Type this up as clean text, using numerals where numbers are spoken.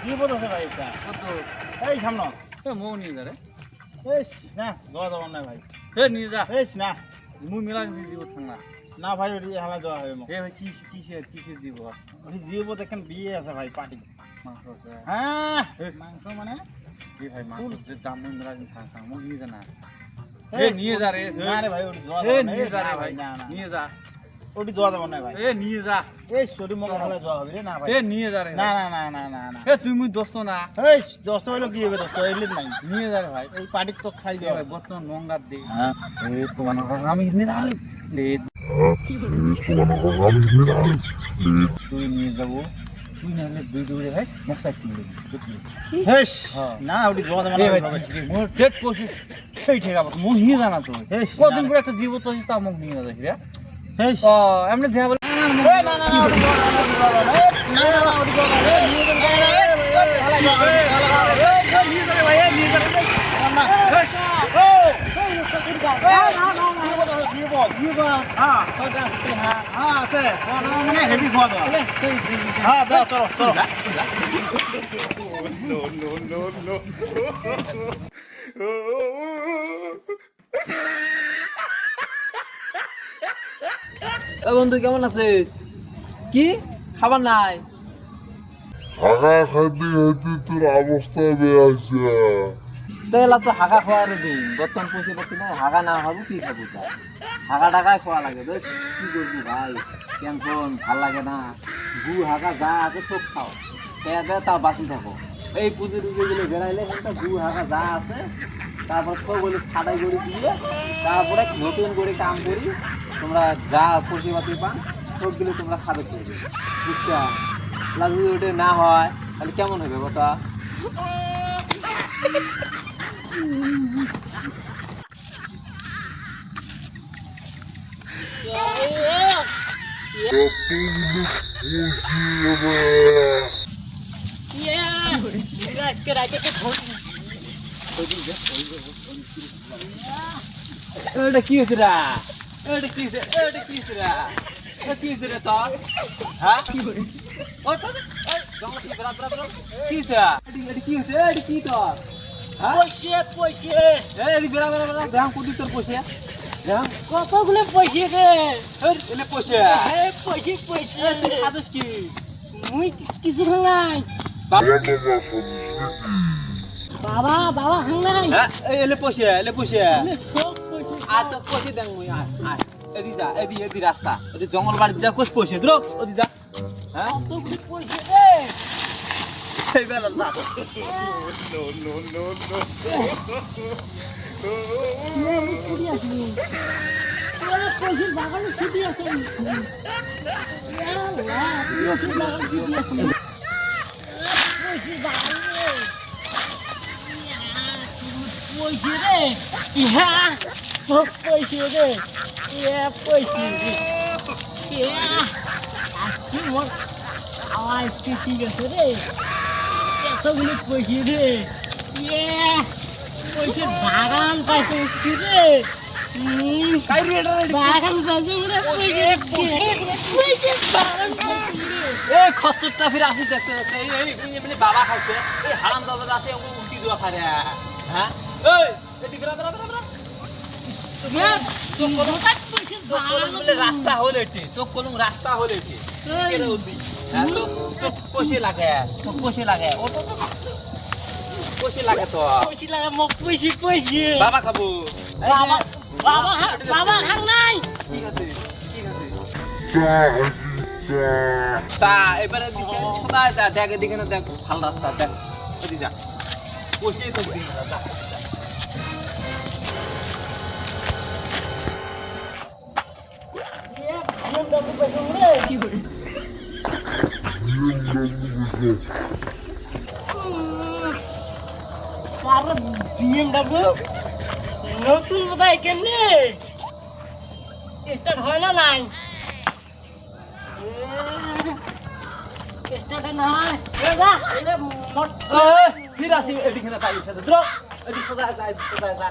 কি বলছে ভাই এটা এই সামনে মৌ নিয়ে যা রে না যাওয়া যাবার না ভাই নিয়ে যা না মুই মেলা দিব থাকা না ভাই ওটি হালা যাওয়া হবে ভাই কিসের দিব ওটি জীব দেখেন বিয়ে আছে ভাই পার্টি মাংস হ্যাঁ মাংস মানে ভাই মাংসের দাম মেলা থাকা মুই নিয়ে যা না নিয়ে যা রে না রে ভাই ওটি যাওয়া নিয়ে যা রে ভাই নিয়ে যা ওটি যাওয়া যাবার না ভাই নিয়ে যা এই শরী মগ হালা যাওয়া হবে রে না ভাই নিয়ে যা রে না না না না না না তুই মুই দোস্ত না এই দোস্ত হইলো কি হবে দোস্ত হইলে নাই নিয়ে যা রে ভাই এই পার্টির তো খাই দেওয়া বর্তমান মঙ্গার দে হ্যাঁ আমি নিয়ে আলু তুই নিয়ে যাবো তুই নাহলে দুই দৌড়ে ভাই মশলা কিনবি হেস না ওটি যাওয়া যাবার না ভাই মোর ডেট কোশিস সেই ঠিক আছে মুই নিয়ে জানা তো কতদিন করে একটা জীবত আছে তা মুখ নিয়ে যাই রে হেস এমনি দেখা বলে না না না ওটি যাওয়া যাবে না না না ওটি যাওয়া যাবে নিয়ে যান গায় না হালা যাওয়া নিয়ে যাবে ভাই নিয়ে যাবে না হেস ও বন্ধু কেমন আছিস? কি খাবার নাই? হাগা খাইতে খাইতে তোর অবস্থা বেয়াছে। তাহলে তো হাগা খাওয়ার দিন বর্তমান পয়সা পাচ্ছি না, হাগা না খাবো কি খাবো? হাগা টাকায় খাওয়া লাগে, কি করবি ভাই? টেনশন ভাল লাগে না, গু হাগা যা আছে সব খাও, তাও বাঁচি থাকো। এই পুজো টুজো গুলো বেড়াইলে গু হাগা যা আছে তারপর সব বলে ছাটাই করে দিয়ে তারপরে নতুন করে কাম করি। তোমরা যা পয়সা পাতি পান সবগুলো তোমরা খাবে করবে, বুঝছা? যদি ওটা না হয় তাহলে কেমন হবে কথা? এটা কি হয়েছে রা? এটা কি হয়েছে? এটা কি হয়েছে রা? এটা কি হয়েছে রে তোর? হ্যাঁ কি করে? কি হয়েছে? এটা কি তোর? কতগুলো পয়সা রে? মুই কিছু নাই বাবা, বাবা নাই রাস্তা জঙ্গল বাড়ি যা কোষ পয়সা দ্রো ওদি যা। হ্যাঁ কতগুলো পয়সা রে? পয়সার বাগানে ছুটি আছে পয়সা রে, ইহা পয়সা রে, পয়সা রে, মোর আওয়াজ ঠিক আছে রে, এতগুলো পয়সা রে, পয়সার বাগান পাইছে রে, বাগান এই খচ্চরটা ফিরে আসি দেখতে বাবা খাইছে এই হারাম দাদা আছে উল্টি দেওয়া খারে। হ্যাঁ রাস্তা হলে তো কোন রাস্তা হলে পয়সা লাগে, পয়সা লাগে, পয়সা লাগে তো পয়সা লাগে, মোক পয়সা পয়সা বাবা খাবো। বাবা বাবা বাবা খান নাই ঠিক আছে ঠিক আছে চা তা এবারে কোথায় যা দেখ এদিকে না, দেখ ভালো রাস্তা দেখ ওদিকে যা, পয়সা তো দিন না। নতুন বোধহয় কেমনে স্টার্ট হয় না নাই স্টার্ট না ফির আসি এদিকে না, তাই সাথে দ্রো এদিকে সোজা যা, সোজা যা।